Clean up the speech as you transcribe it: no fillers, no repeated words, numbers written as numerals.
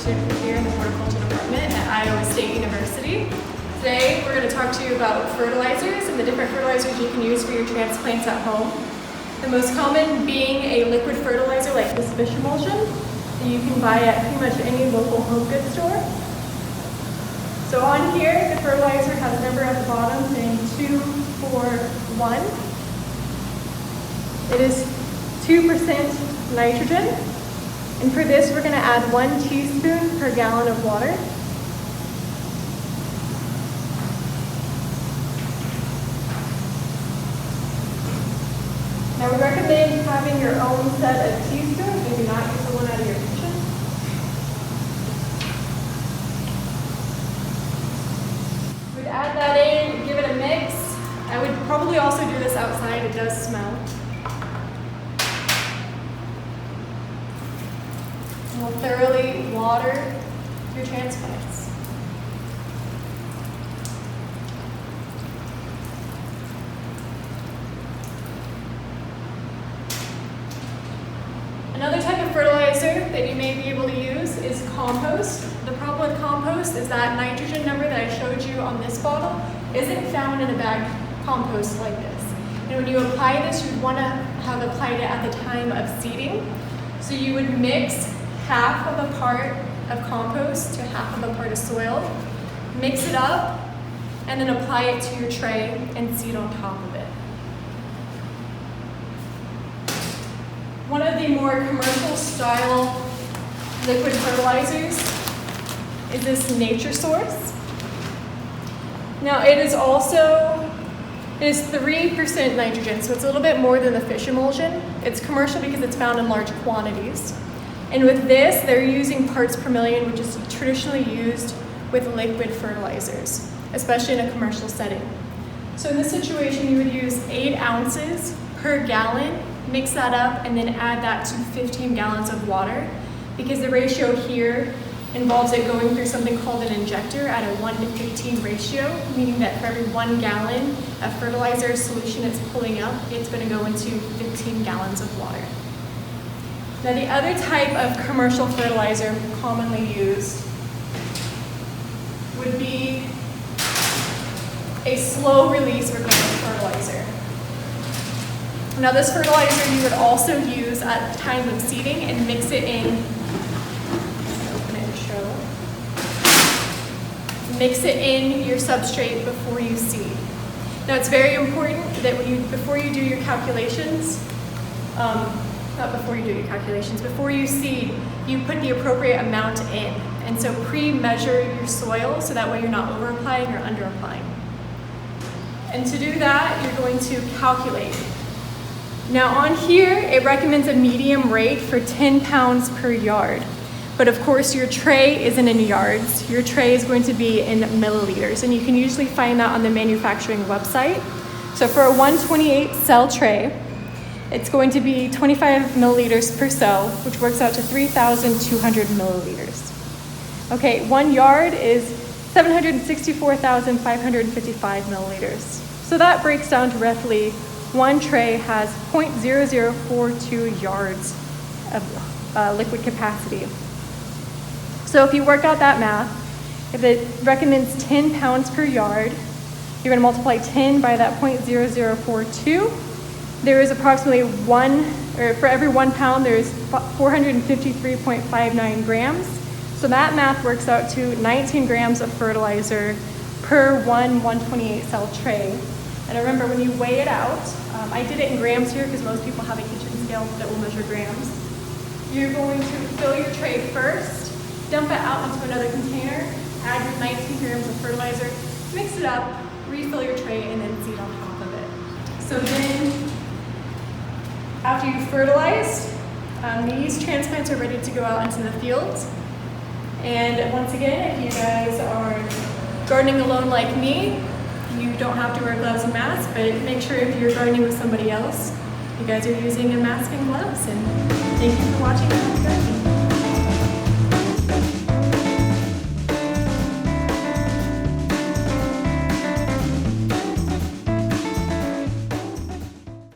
student here in the horticulture department at Iowa State University. Today we're going to talk to you about fertilizers and the different fertilizers you can use for your transplants at home. The most common being a liquid fertilizer like this fish emulsion that you can buy at pretty much any local home goods store. So on here, the fertilizer has a number at the bottom saying 241. It is 2% nitrogen, and for this we're going to add 1 teaspoon per gallon of water. Now we recommend having your own set of teaspoons, maybe not use the one out of your kitchen. We'd add that in, give it a mix. I would probably also do this outside, it does smell. We'll thoroughly water your transplants. Another type of fertilizer that you may be able to use is compost. The problem with compost is that nitrogen number that I showed you on this bottle isn't found in a bagged compost like this. And when you apply this, you'd want to have applied it at the time of seeding. So you would mix half of a part of compost to half of a part of soil, mix it up, and then apply it to your tray and seed on top of it. One of the more commercial style liquid fertilizers is this Nature Source. Now it is 3% nitrogen, so it's a little bit more than the fish emulsion. It's commercial because it's found in large quantities. And with this, they're using parts per million, which is traditionally used with liquid fertilizers, especially in a commercial setting. So in this situation, you would use 8 ounces per gallon, mix that up, and then add that to 15 gallons of water, because the ratio here involves it going through something called an injector at a 1:15 ratio, meaning that for every 1 gallon of fertilizer solution it's pulling up, it's going to go into 15 gallons of water. Now the other type of commercial fertilizer commonly used would be a slow release organic fertilizer. Now this fertilizer you would also use at the time of seeding and mix it in, open it and show. Mix it in your substrate before you seed. Now it's very important that before you do your calculations, before you seed, you put the appropriate amount in. And so pre-measure your soil so that way you're not over-applying or under-applying. And to do that, you're going to calculate. Now on here, it recommends a medium rate for 10 pounds per yard. But of course your tray isn't in yards, your tray is going to be in milliliters, and you can usually find that on the manufacturing website. So for a 128 cell tray, it's going to be 25 milliliters per cell, which works out to 3,200 milliliters. Okay, 1 yard is 764,555 milliliters. So that breaks down to roughly 1 tray has 0.0042 yards of liquid capacity. So if you work out that math, if it recommends 10 pounds per yard, you're going to multiply 10 by that 0.0042. There is approximately for every 1 pound, there's 453.59 grams. So that math works out to 19 grams of fertilizer per 128 cell tray. And remember, when you weigh it out, I did it in grams here because most people have a kitchen scale that will measure grams. You're going to fill your tray first, dump it out into another container, add your 19 grams of fertilizer, mix it up, refill your tray, and then seed on top of it. So then, after you've fertilized, these transplants are ready to go out into the fields. And once again, if you guys are gardening alone like me, you don't have to wear gloves and masks, but make sure if you're gardening with somebody else, you guys are using a mask and gloves. And thank you for watching.